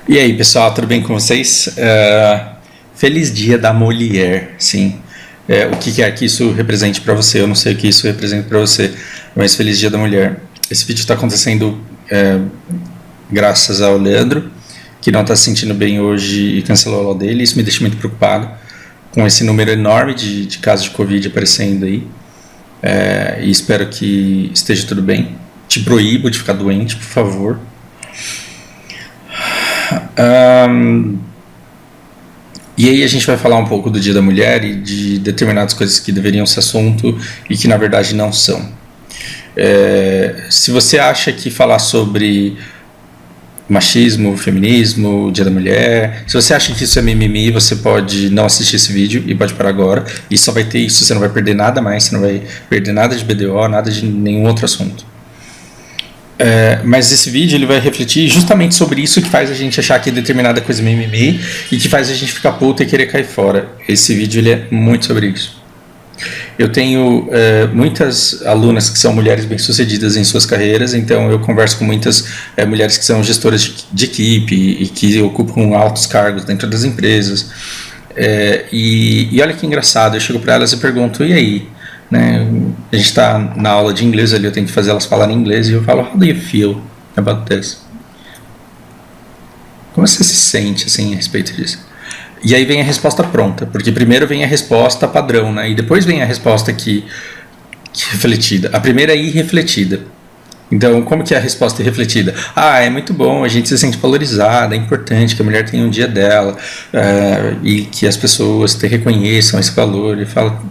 E aí, pessoal, tudo bem com vocês? Feliz Dia da Mulher, sim. O que quer que isso represente para você? Eu não sei o que isso representa para você, mas Feliz Dia da Mulher. Esse vídeo está acontecendo graças ao Leandro, que não está se sentindo bem hoje e cancelou a aula dele. Isso me deixa muito preocupado com esse número enorme de casos de Covid aparecendo aí. E espero que esteja tudo bem. Te proíbo de ficar doente, por favor. E aí a gente vai falar um pouco do Dia da Mulher e de determinadas coisas que deveriam ser assunto e que na verdade não são. Se você acha que falar sobre machismo, feminismo, Dia da Mulher, se você acha que isso é mimimi, você pode não assistir esse vídeo e pode parar agora. E só vai ter isso, você não vai perder nada mais, você não vai perder nada de BDO, nada de nenhum outro assunto. Mas esse vídeo ele vai refletir justamente sobre isso que faz a gente achar que determinada coisa é mimimi e que faz a gente ficar puta e querer cair fora. Esse vídeo ele é muito sobre isso. Eu tenho muitas alunas que são mulheres bem-sucedidas em suas carreiras, então eu converso com muitas mulheres que são gestoras de equipe e que ocupam altos cargos dentro das empresas. E olha que engraçado, eu chego para elas e pergunto, e aí? Né? A gente está na aula de inglês ali, eu tenho que fazer elas falarem inglês e eu falo, how do you feel about this? Como você se sente assim a respeito disso? E aí vem a resposta pronta, porque primeiro vem a resposta padrão, né? E depois vem a resposta que refletida. A primeira é irrefletida. Então, como que é a resposta irrefletida? É muito bom, a gente se sente valorizada, é importante que a mulher tenha um dia dela e que as pessoas te reconheçam esse valor. E fala,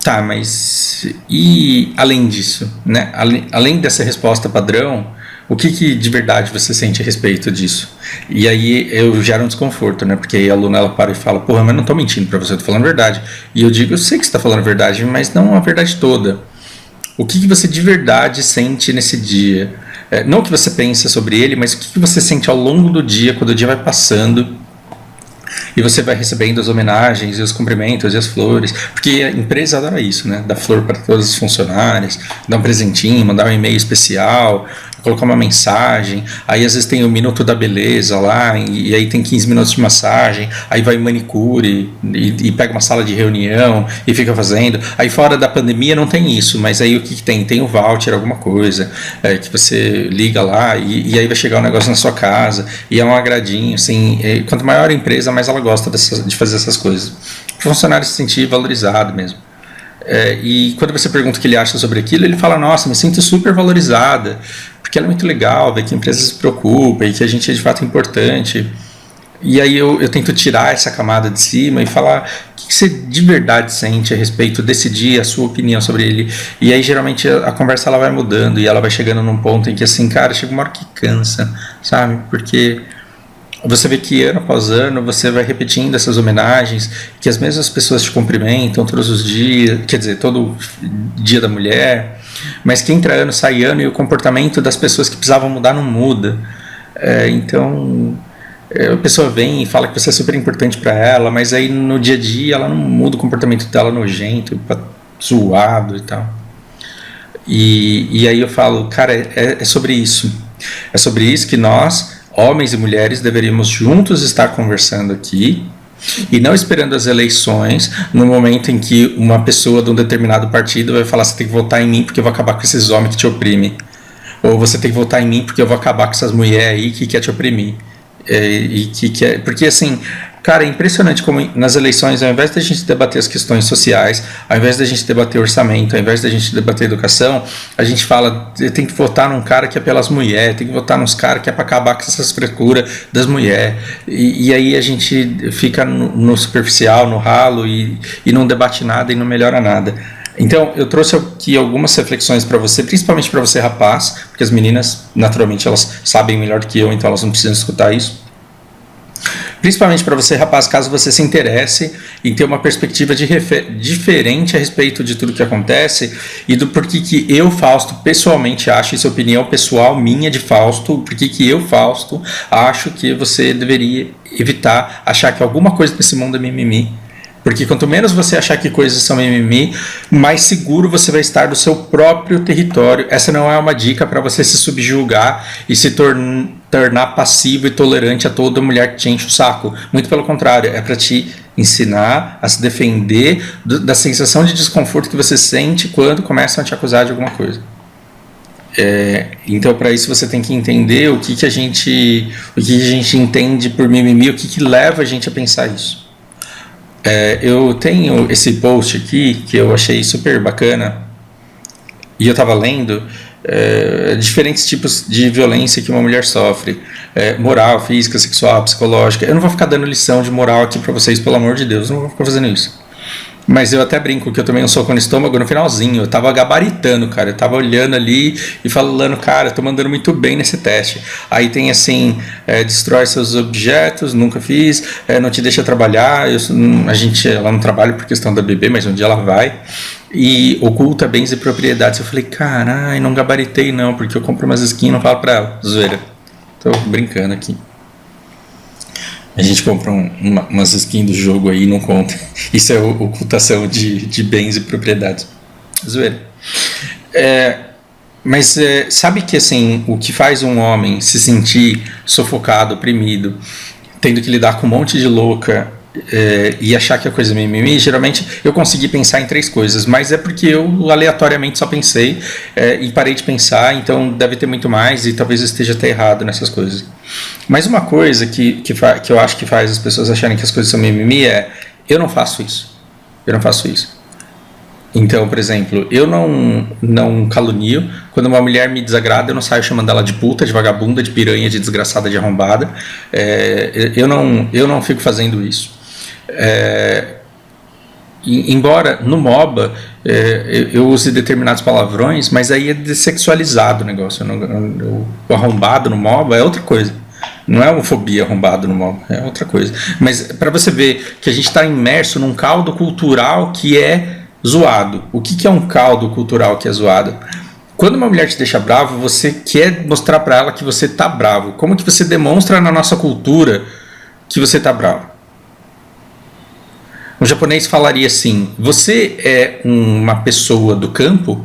Tá, mas e além disso, né? Além dessa resposta padrão, o que de verdade você sente a respeito disso? E aí eu gero um desconforto, né? Porque aí a aluna ela para e fala, porra, mas não tô mentindo pra você, eu tô falando a verdade. E eu digo, eu sei que você tá falando a verdade, mas não a verdade toda. O que você de verdade sente nesse dia? Não o que você pensa sobre ele, mas o que você sente ao longo do dia, quando o dia vai passando e você vai recebendo as homenagens e os cumprimentos e as flores, porque a empresa adora isso, né? Dar flor para todos os funcionários, dar um presentinho, mandar um e-mail especial, colocar uma mensagem, aí às vezes tem o minuto da beleza lá, e aí tem 15 minutos de massagem, aí vai manicure e pega uma sala de reunião e fica fazendo. Aí fora da pandemia não tem isso, mas aí o que tem? Tem o voucher, alguma coisa, que você liga lá e aí vai chegar um negócio na sua casa, e é um agradinho, assim, quanto maior a empresa, mais ela gosta de fazer essas coisas. O funcionário se sentir valorizado mesmo. E quando você pergunta o que ele acha sobre aquilo, ele fala, nossa, me sinto super valorizada, porque é muito legal ver que a empresa se preocupa e que a gente é de fato importante. E aí eu tento tirar essa camada de cima e falar o que você de verdade sente a respeito desse dia, a sua opinião sobre ele. E aí geralmente a conversa ela vai mudando e ela vai chegando num ponto em que assim, cara, chega uma hora que cansa, sabe? Porque você vê que ano após ano você vai repetindo essas homenagens, que as mesmas pessoas te cumprimentam todos os dias, quer dizer, todo dia da mulher, mas que entra ano, sai ano e o comportamento das pessoas que precisavam mudar não muda. Então a pessoa vem e fala que você é super importante para ela, mas aí no dia a dia ela não muda o comportamento dela nojento, zoado e tal. E aí eu falo, cara, é sobre isso. É sobre isso que nós, homens e mulheres, deveríamos juntos estar conversando aqui e não esperando as eleições no momento em que uma pessoa de um determinado partido vai falar, você tem que votar em mim porque eu vou acabar com esses homens que te oprimem, ou você tem que votar em mim porque eu vou acabar com essas mulheres aí que quer te oprimir. Porque assim, cara, é impressionante como nas eleições, ao invés da gente debater as questões sociais, ao invés da gente debater orçamento, ao invés da gente debater educação, a gente fala, tem que votar num cara que é pelas mulheres, tem que votar nos caras que é para acabar com essas frescuras das mulheres, e aí a gente fica no superficial, no ralo, e não debate nada e não melhora nada. Então eu trouxe aqui algumas reflexões para você, principalmente para você rapaz, porque as meninas naturalmente elas sabem melhor do que eu, então elas não precisam escutar isso. Principalmente para você rapaz, caso você se interesse em ter uma perspectiva diferente a respeito de tudo que acontece e do porquê que eu, Fausto, pessoalmente acho, isso é opinião pessoal minha de Fausto, porquê que eu, Fausto, acho que você deveria evitar achar que alguma coisa nesse mundo é mimimi. Porque quanto menos você achar que coisas são mimimi, mais seguro você vai estar do seu próprio território. Essa não é uma dica para você se subjugar e se tornar passivo e tolerante a toda mulher que te enche o saco. Muito pelo contrário, é para te ensinar a se defender da sensação de desconforto que você sente quando começam a te acusar de alguma coisa. Então, para isso você tem que entender o que a gente entende por mimimi, o que leva a gente a pensar isso. Eu tenho esse post aqui que eu achei super bacana e eu estava lendo diferentes tipos de violência que uma mulher sofre, moral, física, sexual, psicológica. Eu não vou ficar dando lição de moral aqui para vocês, pelo amor de Deus, não vou ficar fazendo isso. Mas eu até brinco que eu tomei um soco no estômago no finalzinho. Eu tava gabaritando, cara. Eu tava olhando ali e falando, cara, eu tô mandando muito bem nesse teste. Aí tem assim, destrói seus objetos, nunca fiz, não te deixa trabalhar. Ela não trabalha por questão da bebê, mas um dia ela vai. E oculta bens e propriedades. Eu falei, caralho, não gabaritei não, porque eu compro umas skins e não falo pra ela. Zoeira. Tô brincando aqui. A gente compra umas skins do jogo aí e não conta. Isso é ocultação de bens e propriedades. Zoeira. Mas sabe que assim, o que faz um homem se sentir sufocado, oprimido, tendo que lidar com um monte de louca e achar que a coisa é mimimi, geralmente eu consegui pensar em 3 coisas, mas é porque eu aleatoriamente só pensei e parei de pensar, então deve ter muito mais e talvez eu esteja até errado nessas coisas. Mas uma coisa que eu acho que faz as pessoas acharem que as coisas são mimimi eu não faço isso. Eu não faço isso. Então, por exemplo, eu não calunio. Quando uma mulher me desagrada, eu não saio chamando ela de puta, de vagabunda, de piranha, de desgraçada, de arrombada. Eu não fico fazendo isso. Embora no MOBA eu use determinados palavrões, mas aí é dessexualizado o negócio. O arrombado no MOBA é outra coisa. Não é homofobia arrombado no MOBA, é outra coisa. Mas para você ver que a gente está imerso num caldo cultural que é zoado. O que é um caldo cultural que é zoado? Quando uma mulher te deixa bravo, você quer mostrar para ela que você tá bravo. Como que você demonstra na nossa cultura que você tá bravo? Um japonês falaria assim: você é uma pessoa do campo?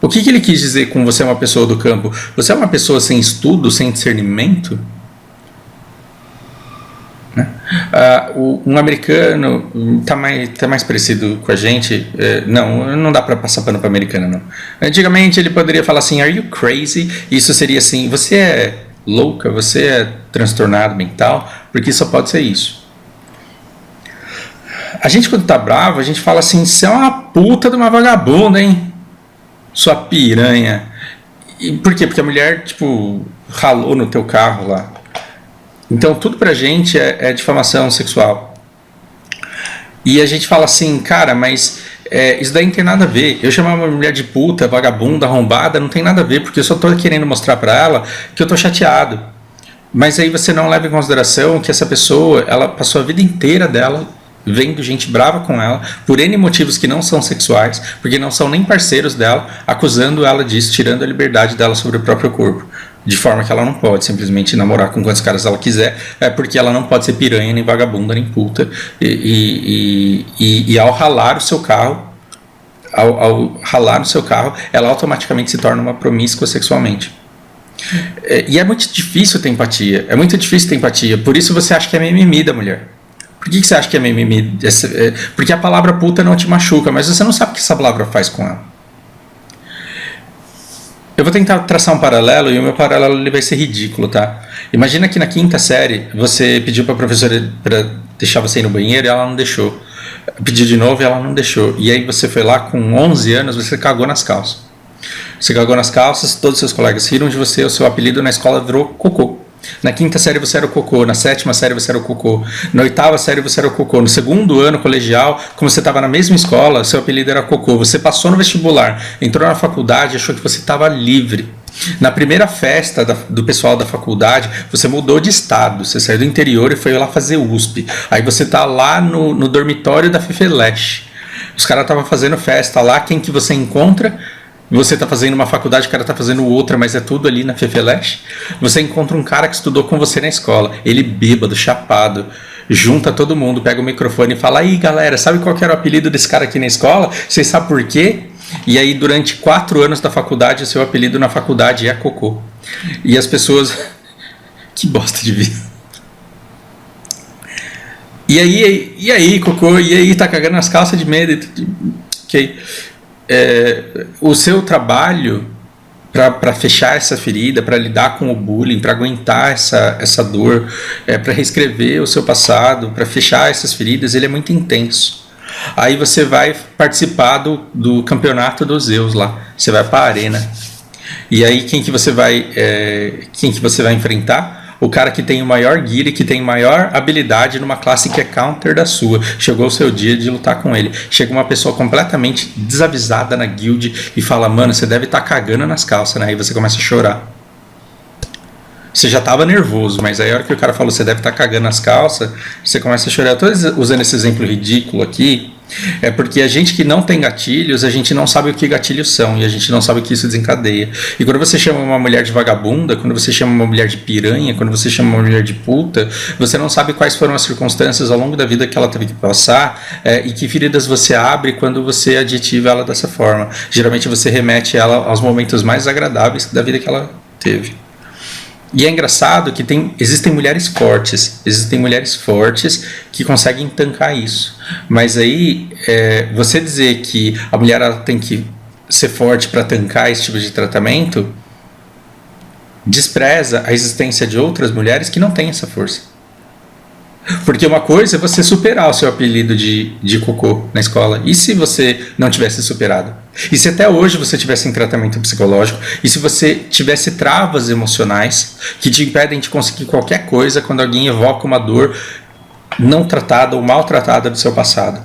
O que ele quis dizer com você é uma pessoa do campo? Você é uma pessoa sem estudo, sem discernimento? Um americano tá mais parecido com a gente. Não dá para passar pano para americano, não. Antigamente ele poderia falar assim: are you crazy? Isso seria assim: você é louca, você é transtornado mental, porque só pode ser isso. A gente, quando tá bravo, a gente fala assim: você é uma puta de uma vagabunda, hein? Sua piranha. E por quê? Porque a mulher, tipo, ralou no teu carro lá. Então, tudo pra gente é difamação sexual. E a gente fala assim: cara, mas isso daí não tem nada a ver. Eu chamar uma mulher de puta, vagabunda, arrombada, não tem nada a ver, porque eu só tô querendo mostrar pra ela que eu tô chateado. Mas aí você não leva em consideração que essa pessoa, ela passou a vida inteira dela vendo gente brava com ela, por N motivos que não são sexuais, porque não são nem parceiros dela, acusando ela disso, tirando a liberdade dela sobre o próprio corpo, de forma que ela não pode simplesmente namorar com quantos caras ela quiser, porque ela não pode ser piranha, nem vagabunda, nem puta, e ao ralar o seu carro, ela automaticamente se torna uma promíscua sexualmente. E é muito difícil ter empatia, por isso você acha que é mimimi da mulher. Por que você acha que é mimimi? Porque a palavra puta não te machuca, mas você não sabe o que essa palavra faz com ela. Eu vou tentar traçar um paralelo, e o meu paralelo ele vai ser ridículo, tá? Imagina que na 5ª série você pediu para a professora para deixar você ir no banheiro e ela não deixou. Pediu de novo e ela não deixou. E aí você foi lá com 11 anos, você cagou nas calças. Você cagou nas calças, todos os seus colegas riram de você, o seu apelido na escola virou cocô. Na 5ª série você era o cocô, na 7ª série você era o cocô, na 8ª série você era o cocô, no 2º ano colegial, como você estava na mesma escola, seu apelido era cocô. Você passou no vestibular, entrou na faculdade, achou que você estava livre. Na primeira festa do pessoal da faculdade, você mudou de estado, você saiu do interior e foi lá fazer USP. Aí você tá lá no dormitório da Fefeleche. Os caras estavam fazendo festa lá, quem que você encontra? Você está fazendo uma faculdade, o cara está fazendo outra, mas é tudo ali na Fefeleche. Você encontra um cara que estudou com você na escola, ele bêbado, chapado, junta todo mundo, pega o microfone e fala: aí galera, sabe qual que era o apelido desse cara aqui na escola? Vocês sabem por quê? E aí durante 4 anos da faculdade, o seu apelido na faculdade é cocô. E as pessoas... Que bosta de vida. E aí, cocô? E aí, tá cagando nas calças de medo? Ok. O seu trabalho para fechar essa ferida, para lidar com o bullying, para aguentar essa dor, para reescrever o seu passado, para fechar essas feridas, ele é muito intenso. Aí você vai participar do campeonato dos Zeus lá. Você vai para a arena. E aí quem que você vai enfrentar? O cara que tem o maior gear e que tem maior habilidade numa classe que é counter da sua. Chegou o seu dia de lutar com ele. Chega uma pessoa completamente desavisada na guild e fala, mano, você deve estar cagando nas calças, né? Aí você começa a chorar. Você já estava nervoso, mas aí a hora que o cara falou, você deve estar cagando nas calças, você começa a chorar. Eu estou usando esse exemplo ridículo aqui, porque a gente que não tem gatilhos, a gente não sabe o que gatilhos são, e a gente não sabe o que isso desencadeia. E quando você chama uma mulher de vagabunda, quando você chama uma mulher de piranha, quando você chama uma mulher de puta, você não sabe quais foram as circunstâncias ao longo da vida que ela teve que passar, e que feridas você abre quando você adjetiva ela dessa forma. Geralmente você remete ela aos momentos mais agradáveis da vida que ela teve. E é engraçado que existem mulheres fortes que conseguem tancar isso. Mas aí, você dizer que a mulher ela tem que ser forte para tancar esse tipo de tratamento, despreza a existência de outras mulheres que não têm essa força. Porque uma coisa é você superar o seu apelido de cocô na escola. E se você não tivesse superado? E se até hoje você tivesse em tratamento psicológico? E se você tivesse travas emocionais que te impedem de conseguir qualquer coisa quando alguém evoca uma dor não tratada ou maltratada do seu passado?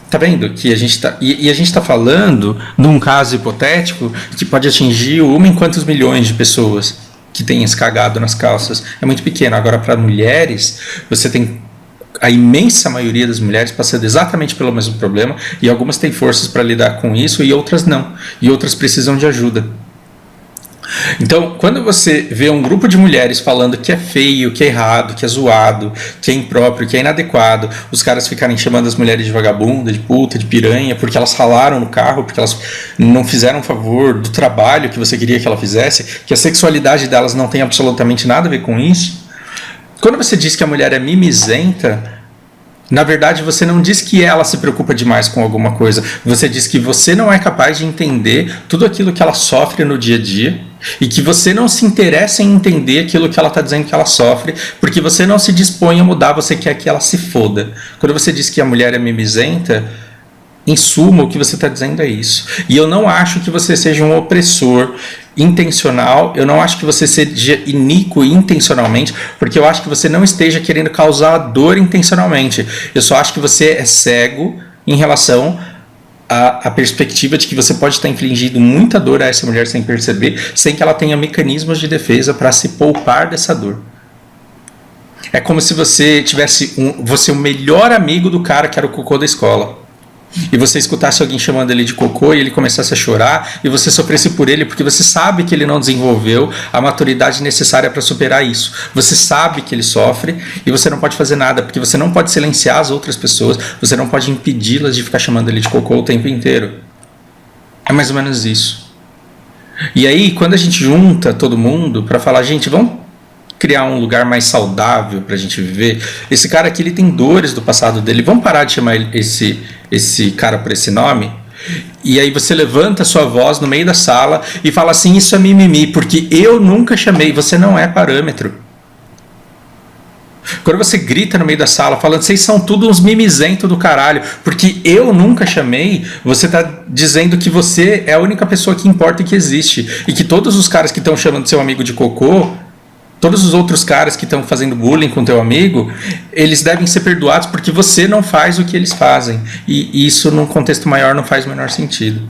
Tá vendo que a gente tá... E a gente está falando num caso hipotético que pode atingir 1 em quantos milhões de pessoas que tem esse cagado nas calças. É muito pequeno. Agora, para mulheres, você tem a imensa maioria das mulheres passando exatamente pelo mesmo problema, e algumas têm forças para lidar com isso e outras não. E outras precisam de ajuda. Então, quando você vê um grupo de mulheres falando que é feio, que é errado, que é zoado, que é impróprio, que é inadequado, os caras ficarem chamando as mulheres de vagabunda, de puta, de piranha, porque elas ralaram no carro, porque elas não fizeram favor do trabalho que você queria que ela fizesse, que a sexualidade delas não tem absolutamente nada a ver com isso. Quando você diz que a mulher é mimizenta, na verdade, você não diz que ela se preocupa demais com alguma coisa. Você diz que você não é capaz de entender tudo aquilo que ela sofre no dia a dia e que você não se interessa em entender aquilo que ela está dizendo que ela sofre, porque você não se dispõe a mudar, você quer que ela se foda. Quando você diz que a mulher é mimizenta, em suma, o que você está dizendo é isso. E eu não acho que você seja um opressor intencional, eu não acho que você seja iníquo intencionalmente, porque eu acho que você não esteja querendo causar dor intencionalmente. Eu só acho que você é cego em relação à perspectiva de que você pode estar infligindo muita dor a essa mulher sem perceber, sem que ela tenha mecanismos de defesa para se poupar dessa dor. É como se você tivesse você o melhor amigo do cara que era o cocô da escola. E você escutasse alguém chamando ele de cocô e ele começasse a chorar e você sofresse por ele porque você sabe que ele não desenvolveu a maturidade necessária para superar isso. Você sabe que ele sofre e você não pode fazer nada porque você não pode silenciar as outras pessoas, você não pode impedi-las de ficar chamando ele de cocô o tempo inteiro. É mais ou menos isso. E aí, quando a gente junta todo mundo para falar, gente, vamos criar um lugar mais saudável pra gente viver. Esse cara aqui, ele tem dores do passado dele. Vamos parar de chamar esse cara por esse nome? E aí você levanta a sua voz no meio da sala e fala assim, isso é mimimi, porque eu nunca chamei. Você não é parâmetro. Quando você grita no meio da sala falando, vocês são tudo uns mimizentos do caralho, porque eu nunca chamei, você tá dizendo que você é a única pessoa que importa e que existe. E que todos os caras que estão chamando seu amigo de cocô, todos os outros caras que estão fazendo bullying com teu amigo, eles devem ser perdoados porque você não faz o que eles fazem. E isso, num contexto maior, não faz o menor sentido.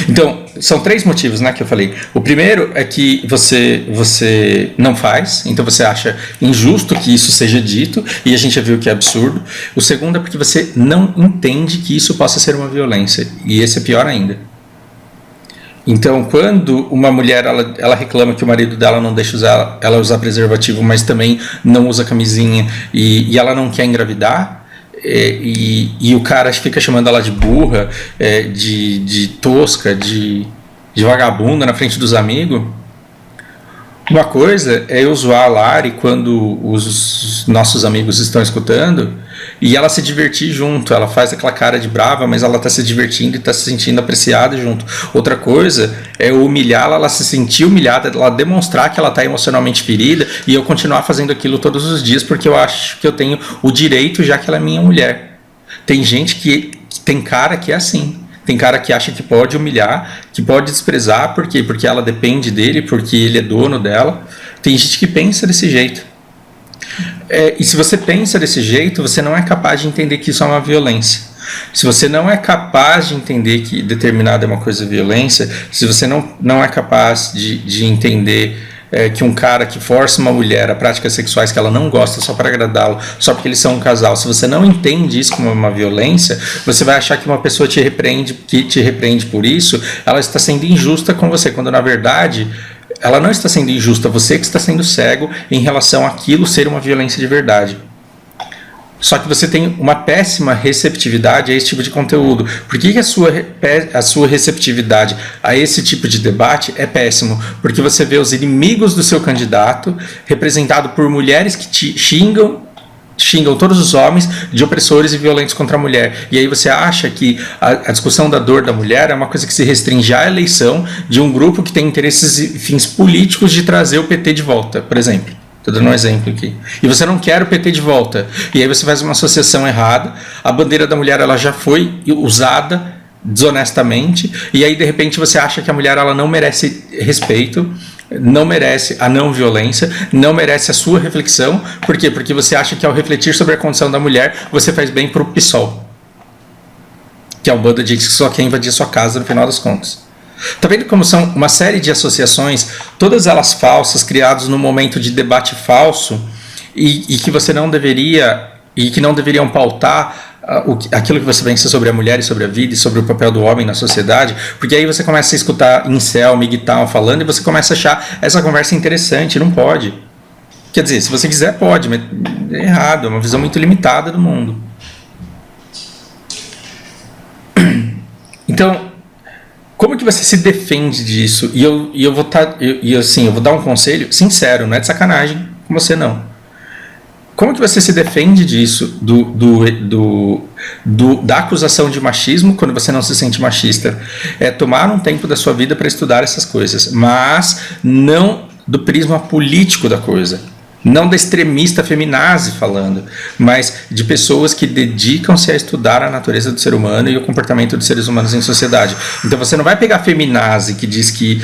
Então, são 3 motivos, né, que eu falei. O primeiro é que você não faz, então você acha injusto que isso seja dito, e a gente já viu que é absurdo. O segundo é porque você não entende que isso possa ser uma violência, e esse é pior ainda. Então, quando uma mulher ela reclama que o marido dela não deixa ela usar preservativo, mas também não usa camisinha e ela não quer engravidar, e o cara fica chamando ela de burra, de tosca, de vagabunda na frente dos amigos. Uma coisa é eu zoar a Lari quando os nossos amigos estão escutando e ela se divertir junto. Ela faz aquela cara de brava, mas ela está se divertindo e está se sentindo apreciada junto. Outra coisa é eu humilhá-la, ela se sentir humilhada, ela demonstrar que ela está emocionalmente ferida e eu continuar fazendo aquilo todos os dias porque eu acho que eu tenho o direito, já que ela é minha mulher. Tem gente que tem cara que é assim. Tem cara que acha que pode humilhar, que pode desprezar, por quê? Porque ela depende dele, porque ele é dono dela. Tem gente que pensa desse jeito. E se você pensa desse jeito, você não é capaz de entender que isso é uma violência. Se você não é capaz de entender que determinada é uma coisa violência, se você não é capaz de entender que um cara que força uma mulher a práticas sexuais que ela não gosta só para agradá-lo, só porque eles são um casal, se você não entende isso como uma violência, você vai achar que uma pessoa te repreende por isso, ela está sendo injusta com você, quando na verdade ela não está sendo injusta, você que está sendo cego em relação àquilo ser uma violência de verdade. Só que você tem uma péssima receptividade a esse tipo de conteúdo. Por que a sua receptividade a esse tipo de debate é péssimo? Porque você vê os inimigos do seu candidato representado por mulheres que te xingam todos os homens de opressores e violentos contra a mulher. E aí você acha que a discussão da dor da mulher é uma coisa que se restringe à eleição de um grupo que tem interesses e fins políticos de trazer o PT de volta, por exemplo. Estou dando um exemplo aqui. E você não quer o PT de volta. E aí você faz uma associação errada. A bandeira da mulher ela já foi usada desonestamente. E aí, de repente, você acha que a mulher ela não merece respeito, não merece a não violência, não merece a sua reflexão. Por quê? Porque você acha que ao refletir sobre a condição da mulher, você faz bem para o PSOL. Que é um bando de gente que só quer invadir a sua casa no final das contas. Está vendo como são uma série de associações, todas elas falsas, criadas num momento de debate falso e que você não deveria, e que não deveriam pautar aquilo que você pensa sobre a mulher e sobre a vida e sobre o papel do homem na sociedade, porque aí você começa a escutar incel, migtal falando e você começa a achar essa conversa interessante, não pode. Quer dizer, se você quiser pode, mas é errado, é uma visão muito limitada do mundo. Então, como que você se defende disso? E eu vou dar um conselho sincero, não é de sacanagem com você não. Como que você se defende disso, da acusação de machismo, quando você não se sente machista? É tomar um tempo da sua vida para estudar essas coisas, mas não do prisma político da coisa. Não da extremista feminazi falando, mas de pessoas que dedicam-se a estudar a natureza do ser humano e o comportamento dos seres humanos em sociedade. Então você não vai pegar feminazi que diz que...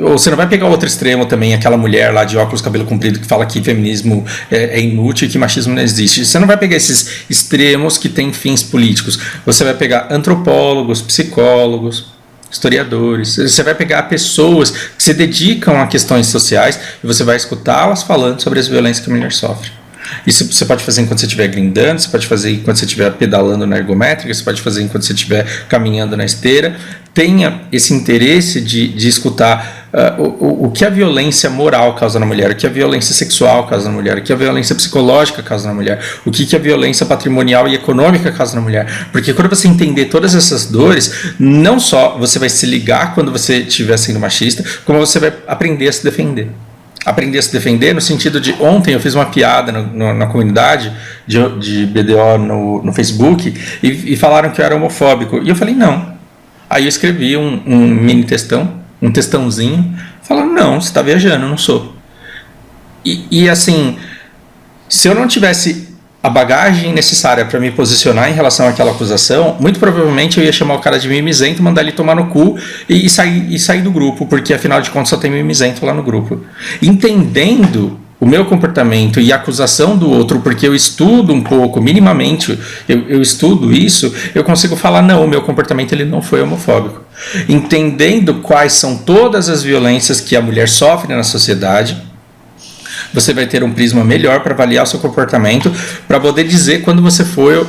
ou você não vai pegar outro extremo também, aquela mulher lá de óculos, cabelo comprido, que fala que feminismo é inútil e que machismo não existe. Você não vai pegar esses extremos que têm fins políticos. Você vai pegar antropólogos, psicólogos, historiadores, você vai pegar pessoas que se dedicam a questões sociais e você vai escutá-las falando sobre as violências que a mulher sofre. Isso você pode fazer enquanto você estiver grindando, você pode fazer enquanto você estiver pedalando na ergométrica, você pode fazer enquanto você estiver caminhando na esteira. Tenha esse interesse de escutar o que a violência moral causa na mulher, o que a violência sexual causa na mulher, o que a violência psicológica causa na mulher, o que a violência patrimonial e econômica causa na mulher. Porque quando você entender todas essas dores, não só você vai se ligar quando você estiver sendo machista, como você vai aprender a se defender. Aprender a se defender no sentido de... Ontem eu fiz uma piada na comunidade de BDO no Facebook e falaram que eu era homofóbico. E eu falei, não. Aí eu escrevi um mini textão, um textãozinho, falando, não, você está viajando, eu não sou. E assim, se eu não tivesse a bagagem necessária para me posicionar em relação àquela acusação, muito provavelmente eu ia chamar o cara de mimizento, mandar ele tomar no cu e sair do grupo, porque afinal de contas só tem mimizento lá no grupo. Entendendo o meu comportamento e a acusação do outro, porque eu estudo um pouco, minimamente, eu estudo isso, eu consigo falar, não, o meu comportamento ele não foi homofóbico. Entendendo quais são todas as violências que a mulher sofre na sociedade, você vai ter um prisma melhor para avaliar o seu comportamento, para poder dizer quando você foi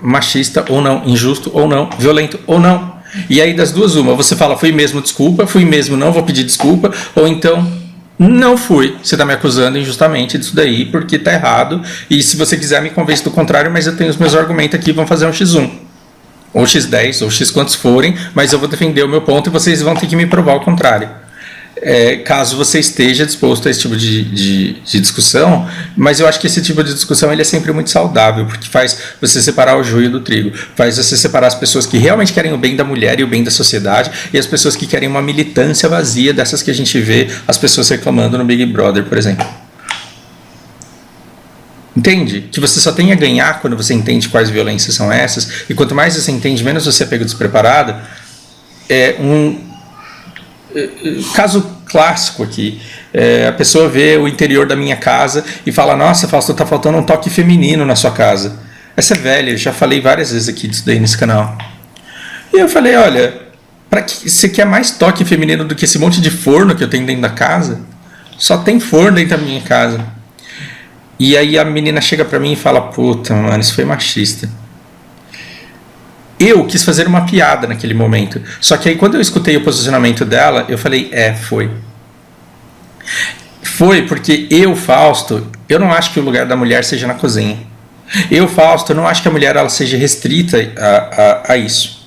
machista ou não, injusto ou não, violento ou não. E aí das duas uma, você fala, fui mesmo, desculpa, fui mesmo, não vou pedir desculpa, ou então Não fui. Você tá me acusando injustamente disso daí, porque tá errado. E se você quiser me convence do contrário, mas eu tenho os meus argumentos aqui, vamos fazer um X1. Ou X10, ou X quantos forem, mas eu vou defender o meu ponto e vocês vão ter que me provar o contrário. Caso você esteja disposto a esse tipo de discussão, mas eu acho que esse tipo de discussão ele é sempre muito saudável, porque faz você separar o joio do trigo, faz você separar as pessoas que realmente querem o bem da mulher e o bem da sociedade, e as pessoas que querem uma militância vazia, dessas que a gente vê as pessoas reclamando no Big Brother, por exemplo. Entende? Que você só tem a ganhar quando você entende quais violências são essas, e quanto mais você entende, menos você é pego despreparado. Caso clássico aqui, a pessoa vê o interior da minha casa e fala: nossa, Fausto, tá faltando um toque feminino na sua casa. Essa é velha, eu já falei várias vezes aqui disso daí nesse canal. E eu falei: olha, para que você quer mais toque feminino do que esse monte de forno que eu tenho dentro da casa? Só tem forno dentro da minha casa. E aí a menina chega pra mim e fala: puta, mano, isso foi machista. Eu quis fazer uma piada naquele momento. Só que aí quando eu escutei o posicionamento dela, eu falei: foi. Foi porque eu, Fausto, eu não acho que o lugar da mulher seja na cozinha. Eu, Fausto, não acho que a mulher ela seja restrita a isso.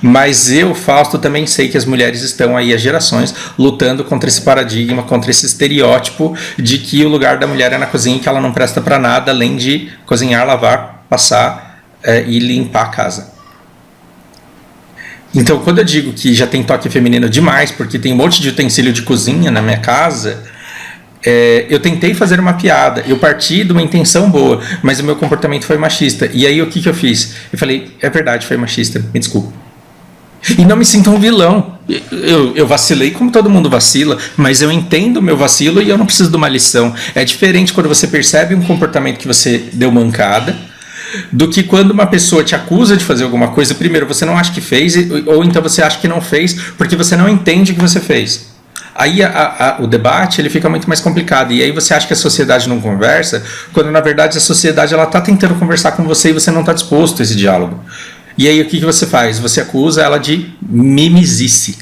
Mas eu, Fausto, também sei que as mulheres estão aí há gerações lutando contra esse paradigma, contra esse estereótipo de que o lugar da mulher é na cozinha e que ela não presta pra nada além de cozinhar, lavar, passar e limpar a casa. Então, quando eu digo que já tem toque feminino demais, porque tem um monte de utensílio de cozinha na minha casa, eu tentei fazer uma piada, eu parti de uma intenção boa, mas o meu comportamento foi machista. E aí o que eu fiz? Eu falei: é verdade, foi machista, me desculpa. E não me sinto um vilão. Eu vacilei como todo mundo vacila, mas eu entendo o meu vacilo e eu não preciso de uma lição. É diferente quando você percebe um comportamento que você deu mancada, do que quando uma pessoa te acusa de fazer alguma coisa. Primeiro, você não acha que fez, ou então você acha que não fez porque você não entende o que você fez. Aí o debate ele fica muito mais complicado, e aí você acha que a sociedade não conversa, quando na verdade a sociedade está tentando conversar com você e você não está disposto a esse diálogo. E aí o que você faz? Você acusa ela de mimizice.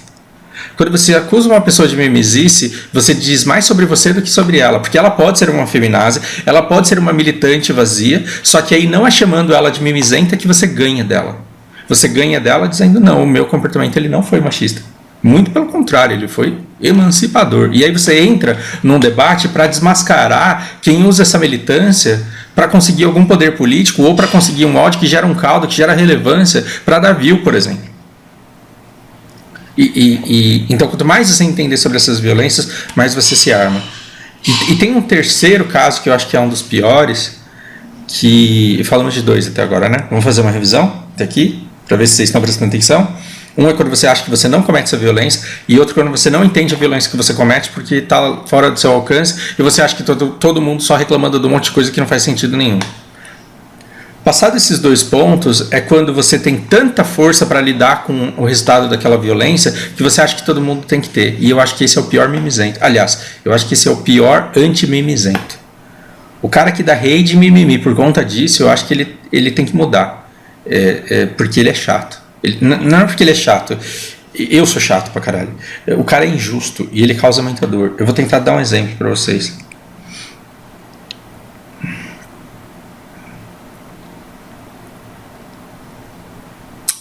Quando você acusa uma pessoa de mimizice, você diz mais sobre você do que sobre ela, porque ela pode ser uma feminazi, ela pode ser uma militante vazia, só que aí não é chamando ela de mimizenta que você ganha dela. Você ganha dela dizendo: não, o meu comportamento ele não foi machista. Muito pelo contrário, ele foi emancipador. E aí você entra num debate para desmascarar quem usa essa militância para conseguir algum poder político ou para conseguir um ódio que gera um caldo, que gera relevância para dar view, por exemplo. Então, quanto mais você entender sobre essas violências, mais você se arma. E tem um terceiro caso que eu acho que é um dos piores, que falamos de dois até agora, né? Vamos fazer uma revisão até aqui, para ver se vocês estão prestando atenção. Um é quando você acha que você não comete essa violência, e outro quando você não entende a violência que você comete porque está fora do seu alcance, e você acha que todo mundo só reclamando de um monte de coisa que não faz sentido nenhum. Passado esses dois pontos, é quando você tem tanta força para lidar com o resultado daquela violência que você acha que todo mundo tem que ter. E eu acho que esse é o pior mimizento. Aliás, eu acho que esse é o pior anti-mimizento. O cara que dá rei de mimimi por conta disso, eu acho que ele tem que mudar. Porque ele é chato. Não é porque ele é chato. Eu sou chato pra caralho. O cara é injusto e ele causa muita dor. Eu vou tentar dar um exemplo para vocês.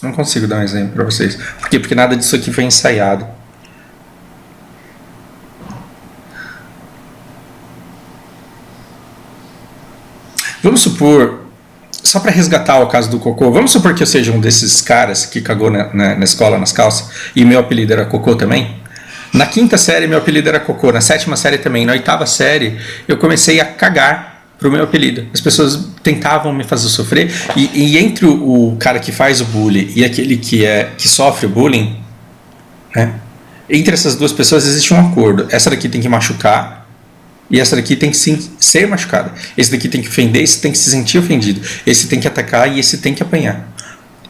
Não consigo dar um exemplo para vocês. Por quê? Porque nada disso aqui foi ensaiado. Vamos supor, só para resgatar o caso do cocô, vamos supor que eu seja um desses caras que cagou na escola nas calças e meu apelido era cocô também. Na 5ª série meu apelido era cocô, na 7ª série também, na 8ª série eu comecei a cagar pro meu apelido. As pessoas tentavam me fazer sofrer e entre o cara que faz o bullying e aquele que sofre o bullying, né, entre essas duas pessoas existe um acordo. Essa daqui tem que machucar e essa daqui tem que sim ser machucada. Esse daqui tem que ofender, esse tem que se sentir ofendido. Esse tem que atacar e esse tem que apanhar.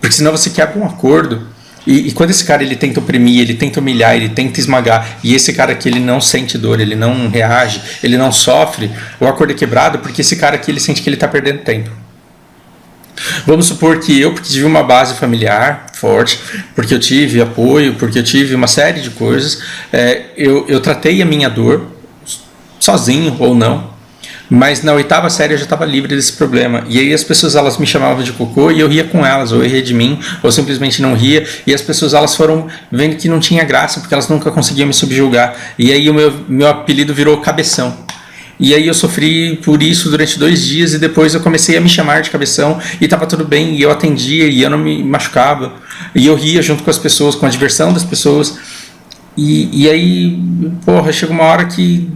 Porque senão você quebra um acordo. E quando esse cara ele tenta oprimir, ele tenta humilhar, ele tenta esmagar, e esse cara aqui ele não sente dor, ele não reage, ele não sofre, o acordo é quebrado porque esse cara aqui ele sente que ele está perdendo tempo. Vamos supor que eu, porque tive uma base familiar forte, porque eu tive apoio, porque eu tive uma série de coisas, eu tratei a minha dor sozinho ou não. Mas na 8ª série eu já estava livre desse problema. E aí as pessoas, elas me chamavam de cocô e eu ria com elas, ou eu ria de mim, ou simplesmente não ria. E as pessoas, elas foram vendo que não tinha graça, porque elas nunca conseguiam me subjugar. E aí o meu apelido virou Cabeção. E aí eu sofri por isso durante 2 dias e depois eu comecei a me chamar de Cabeção e estava tudo bem, e eu atendia e eu não me machucava. E eu ria junto com as pessoas, com a diversão das pessoas. E aí, porra, chega uma hora que...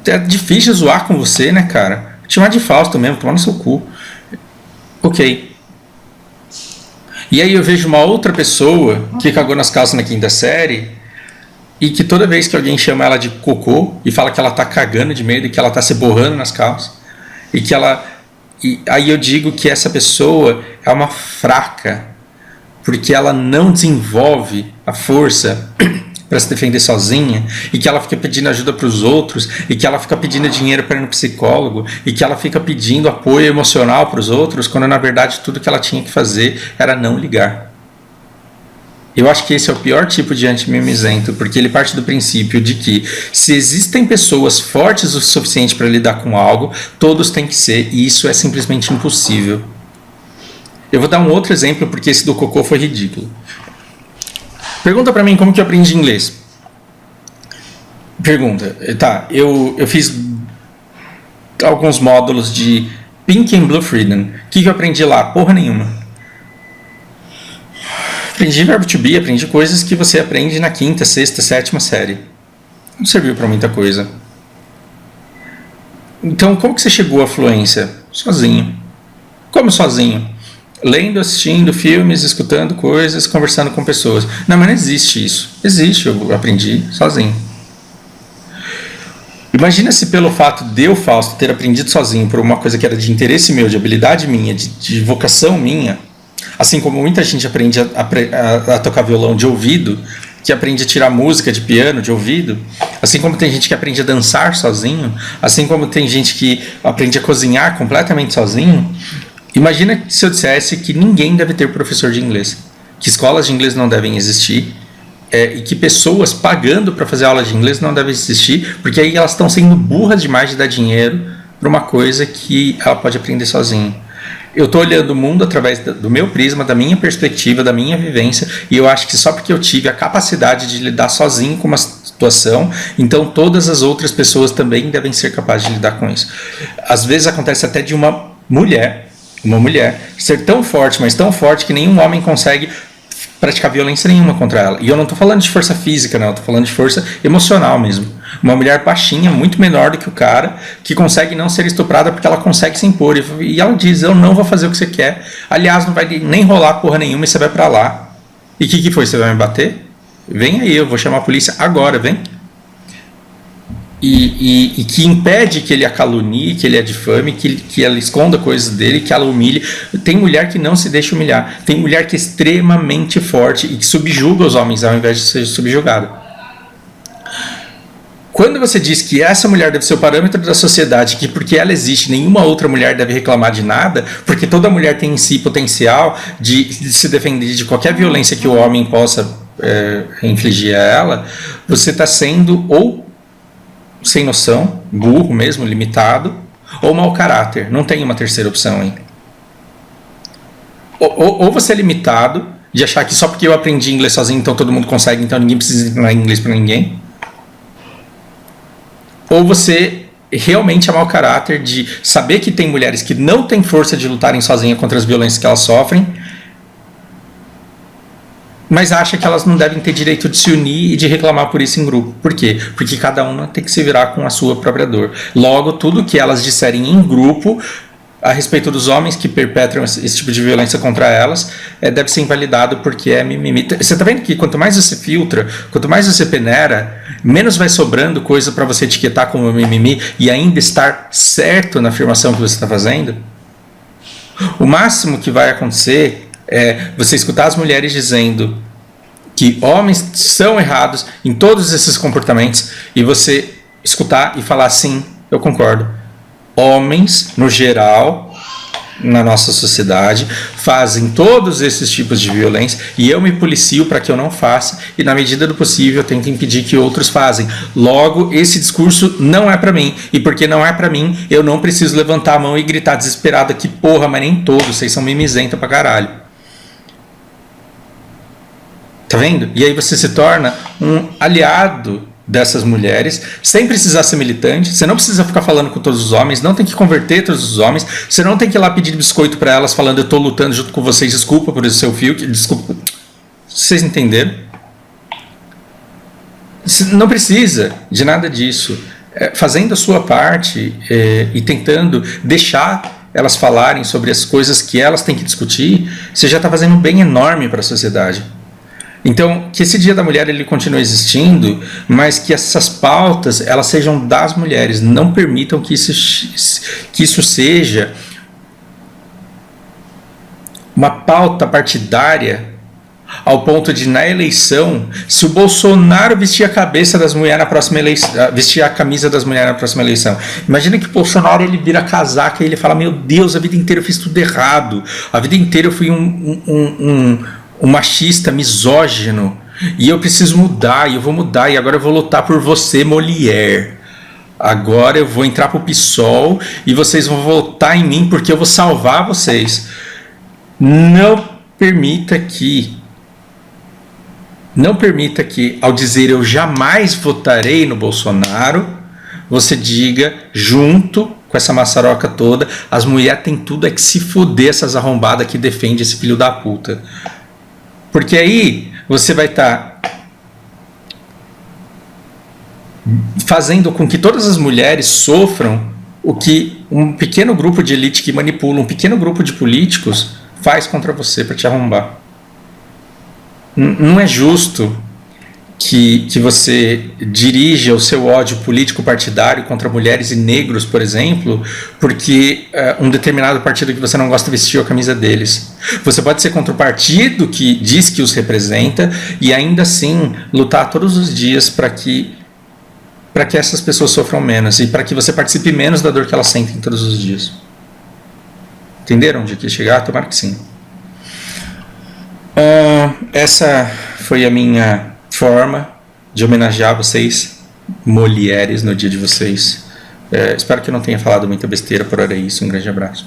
é difícil zoar com você, né, cara? Te chamar de Fausto mesmo, tomar no seu cu. Ok. E aí eu vejo uma outra pessoa que cagou nas calças na 5ª série e que toda vez que alguém chama ela de cocô e fala que ela tá cagando de medo e que ela tá se borrando nas calças e que ela... E aí eu digo que essa pessoa é uma fraca porque ela não desenvolve a força para se defender sozinha, e que ela fica pedindo ajuda para os outros, e que ela fica pedindo dinheiro para ir no psicólogo, e que ela fica pedindo apoio emocional para os outros, quando na verdade tudo que ela tinha que fazer era não ligar. Eu acho que esse é o pior tipo de antimimizento, porque ele parte do princípio de que se existem pessoas fortes o suficiente para lidar com algo, todos têm que ser, e isso é simplesmente impossível. Eu vou dar um outro exemplo, porque esse do cocô foi ridículo. Pergunta pra mim como que eu aprendi inglês. Pergunta. Tá, eu fiz alguns módulos de Pink and Blue Freedom. O que eu aprendi lá? Porra nenhuma. Aprendi verbo to be, aprendi coisas que você aprende na 5ª, 6ª, 7ª série. Não serviu pra muita coisa. Então, como que você chegou à fluência? Sozinho. Como sozinho? Lendo, assistindo filmes, escutando coisas, conversando com pessoas. Não, mas não existe isso. Existe, eu aprendi sozinho. Imagina se pelo fato de eu, Fausto, ter aprendido sozinho por uma coisa que era de interesse meu, de habilidade minha, de vocação minha, assim como muita gente aprende a tocar violão de ouvido, que aprende a tirar música de piano de ouvido, assim como tem gente que aprende a dançar sozinho, assim como tem gente que aprende a cozinhar completamente sozinho. Imagina se eu dissesse que ninguém deve ter professor de inglês, que escolas de inglês não devem existir, e que pessoas pagando para fazer aula de inglês não devem existir, porque aí elas estão sendo burras demais de dar dinheiro para uma coisa que ela pode aprender sozinha. Eu estou olhando o mundo através do meu prisma, da minha perspectiva, da minha vivência, e eu acho que só porque eu tive a capacidade de lidar sozinho com uma situação, então todas as outras pessoas também devem ser capazes de lidar com isso. Às vezes acontece até de uma mulher ser tão forte, mas tão forte que nenhum homem consegue praticar violência nenhuma contra ela. E eu não estou falando de força física, não, eu estou falando de força emocional mesmo. Uma mulher baixinha, muito menor do que o cara, que consegue não ser estuprada porque ela consegue se impor. E ela diz, eu não vou fazer o que você quer. Aliás, não vai nem rolar porra nenhuma e você vai pra lá. E o que foi? Você vai me bater? Vem aí, eu vou chamar a polícia agora, vem. E que impede que ele a calunie, que ele a difame, que ela esconda coisas dele, que ela humilhe. Tem mulher que não se deixa humilhar. Tem mulher que é extremamente forte e que subjuga os homens ao invés de ser subjugada. Quando você diz que essa mulher deve ser o parâmetro da sociedade, que porque ela existe, nenhuma outra mulher deve reclamar de nada, porque toda mulher tem em si potencial de se defender de qualquer violência que o homem possa infligir a ela, você está sendo ou sem noção, burro mesmo, limitado, ou mau caráter. Não tem uma terceira opção aí. Ou você é limitado, de achar que só porque eu aprendi inglês sozinho, então todo mundo consegue, então ninguém precisa ensinar inglês para ninguém. Ou você realmente é mau caráter de saber que tem mulheres que não têm força de lutarem sozinhas contra as violências que elas sofrem, mas acha que elas não devem ter direito de se unir e de reclamar por isso em grupo. Por quê? Porque cada uma tem que se virar com a sua própria dor. Logo, tudo que elas disserem em grupo a respeito dos homens que perpetram esse tipo de violência contra elas deve ser invalidado porque é mimimi. Você está vendo que quanto mais você filtra, quanto mais você peneira, menos vai sobrando coisa para você etiquetar como mimimi e ainda estar certo na afirmação que você está fazendo? O máximo que vai acontecer é você escutar as mulheres dizendo que homens são errados em todos esses comportamentos e você escutar e falar sim, eu concordo. Homens, no geral, na nossa sociedade, fazem todos esses tipos de violência e eu me policio para que eu não faça e na medida do possível eu tento impedir que outros façam. Logo, esse discurso não é para mim e porque não é para mim, eu não preciso levantar a mão e gritar desesperado aqui, porra, mas nem todos, vocês são mimizenta pra caralho. Tá vendo? E aí você se torna um aliado dessas mulheres, sem precisar ser militante. Você não precisa ficar falando com todos os homens, não tem que converter todos os homens, você não tem que ir lá pedir biscoito para elas falando eu tô lutando junto com vocês, desculpa por esse seu fio, desculpa. Vocês entenderam? Não precisa de nada disso. Fazendo a sua parte e tentando deixar elas falarem sobre as coisas que elas têm que discutir, você já está fazendo um bem enorme para a sociedade. Então, que esse Dia da Mulher ele continue existindo, mas que essas pautas elas sejam das mulheres. Não permitam que isso seja uma pauta partidária ao ponto de, na eleição, se o Bolsonaro vestir a cabeça das mulheres na próxima eleição, vestir a camisa das mulheres na próxima eleição. Imagina que o Bolsonaro ele vira casaca e ele fala, meu Deus, a vida inteira eu fiz tudo errado. A vida inteira eu fui um machista, misógino, e eu preciso mudar, e eu vou mudar, e agora eu vou lutar por você, mulher. Agora eu vou entrar pro PSOL e vocês vão votar em mim porque eu vou salvar vocês. Não permita que, ao dizer eu jamais votarei no Bolsonaro, você diga, junto com essa maçaroca toda, as mulheres têm tudo é que se foder essas arrombadas que defendem esse filho da puta. Porque aí você vai estar fazendo com que todas as mulheres sofram o que um pequeno grupo de elite que manipula, um pequeno grupo de políticos faz contra você para te arrombar. Não é justo que você dirija o seu ódio político partidário contra mulheres e negros, por exemplo, porque um determinado partido que você não gosta vestiu a camisa deles. Você pode ser contra o partido que diz que os representa e ainda assim lutar todos os dias para que essas pessoas sofram menos e para que você participe menos da dor que elas sentem todos os dias. Entenderam onde eu quis chegar? Tomara que sim. Essa foi a minha forma de homenagear vocês, mulheres, no dia de vocês. Espero que eu não tenha falado muita besteira, por hora é isso. Um grande abraço.